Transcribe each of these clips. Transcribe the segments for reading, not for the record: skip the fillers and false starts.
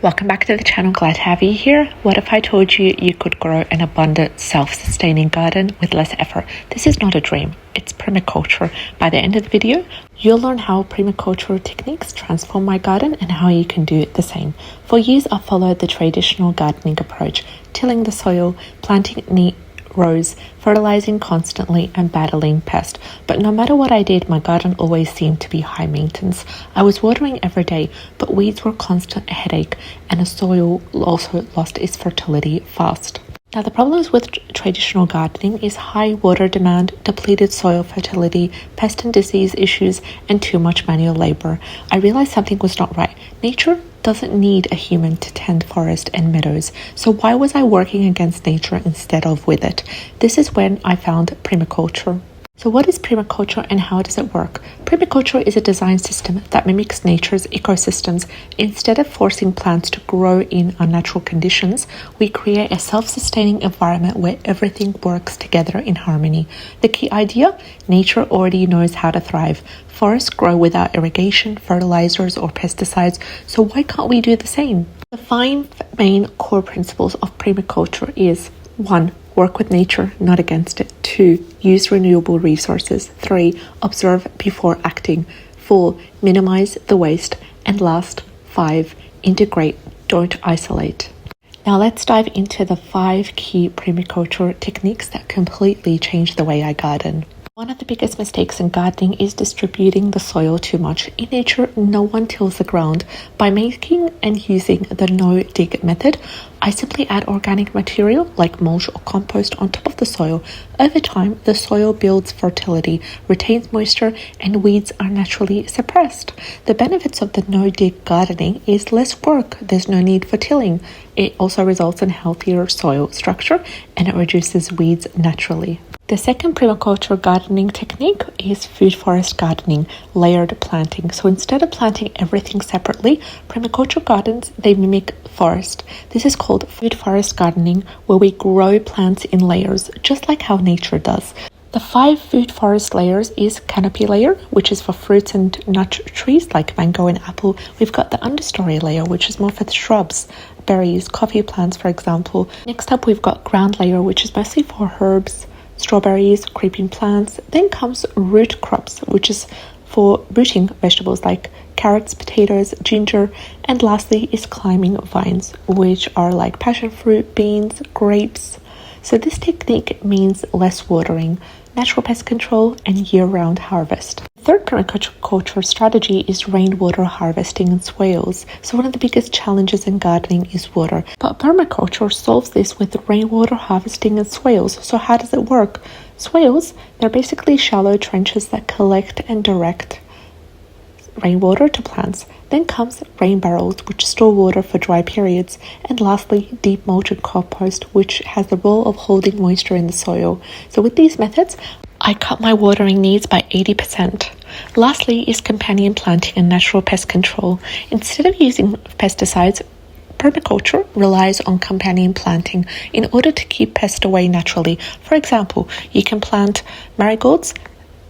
Welcome back to the channel, glad to have you here. What if I told you you could grow an abundant, self-sustaining garden with less effort? This is not a dream, it's permaculture. By the end of the video, you'll learn how permaculture techniques transform my garden and how you can do the same. For years, I've followed the traditional gardening approach, tilling the soil, planting neat rows, fertilizing constantly and battling pests. But no matter what I did, my garden always seemed to be high maintenance. I was watering every day, but weeds were a constant headache and the soil also lost its fertility fast. Now, the problems with traditional gardening is high water demand, depleted soil fertility, pest and disease issues, and too much manual labor. I realized something was not right. Nature doesn't need a human to tend forest and meadows. So why was I working against nature instead of with it? This is when I found permaculture. So what is permaculture and how does it work? Permaculture is a design system that mimics nature's ecosystems. Instead of forcing plants to grow in unnatural conditions, we create a self-sustaining environment where everything works together in harmony. The key idea? Nature already knows how to thrive. Forests grow without irrigation, fertilizers, or pesticides, so why can't we do the same? The 5 main core principles of permaculture is 1. Work with nature, not against it. 2. Use renewable resources. 3. Observe before acting. 4. Minimize the waste. And last, 5. Integrate, don't isolate. Now let's dive into the 5 key permaculture techniques that completely change the way I garden. One of the biggest mistakes in gardening is distributing the soil too much. In nature, no one tills the ground. By making and using the no-dig method, I simply add organic material like mulch or compost on top of the soil. Over time, the soil builds fertility, retains moisture, and weeds are naturally suppressed. The benefits of the no-dig gardening is less work. There's no need for tilling. It also results in healthier soil structure and it reduces weeds naturally. The second permaculture gardening technique is food forest gardening, layered planting. So instead of planting everything separately, permaculture gardens, they mimic forest. This is called food forest gardening, where we grow plants in layers, just like how nature does. The 5 food forest layers is canopy layer, which is for fruits and nut trees like mango and apple. We've got the understory layer, which is more for the shrubs, berries, coffee plants, for example. Next up, we've got ground layer, which is mostly for herbs, strawberries, creeping plants. Then comes root crops, which is for rooting vegetables like carrots, potatoes, ginger. And lastly is climbing vines, which are like passion fruit, beans, grapes. So this technique means less watering, natural pest control, and year-round harvest. The third permaculture strategy is rainwater harvesting in swales. So one of the biggest challenges in gardening is water. But permaculture solves this with rainwater harvesting in swales. So how does it work? Swales, they're basically shallow trenches that collect and direct rainwater to plants. Then comes rain barrels, which store water for dry periods. And lastly, deep mulched compost, which has the role of holding moisture in the soil. So with these methods, I cut my watering needs by 80%. Lastly is companion planting and natural pest control. Instead of using pesticides, permaculture relies on companion planting in order to keep pests away naturally. For example, you can plant marigolds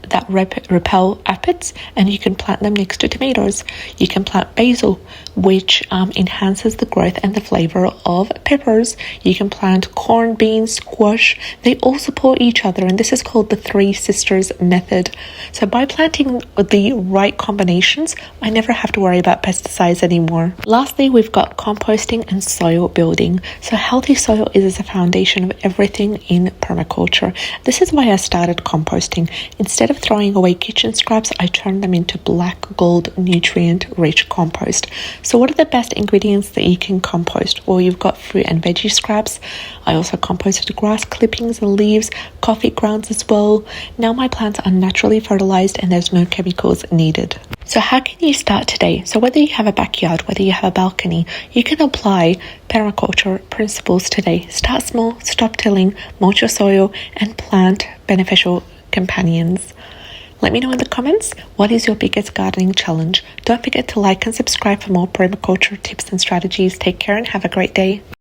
that repel aphids, and you can plant them next to tomatoes. You can plant basil, which enhances the growth and the flavor of peppers. You can plant corn, beans, squash. They all support each other, and this is called the 3 sisters method. So by planting the right combinations, I never have to worry about pesticides anymore. Lastly, we've got composting and soil building. So healthy soil is the foundation of everything in permaculture. This is why I started composting. Instead of throwing away kitchen scraps, I turn them into black gold nutrient-rich compost. So what are the best ingredients that you can compost? Well, you've got fruit and veggie scraps. I also composted grass clippings and leaves, coffee grounds as well. Now my plants are naturally fertilized and there's no chemicals needed. So how can you start today? So whether you have a backyard, whether you have a balcony, you can apply permaculture principles today. Start small, stop tilling, mulch your soil, and plant beneficial companions. Let me know in the comments, what is your biggest gardening challenge? Don't forget to like and subscribe for more permaculture tips and strategies. Take care and have a great day.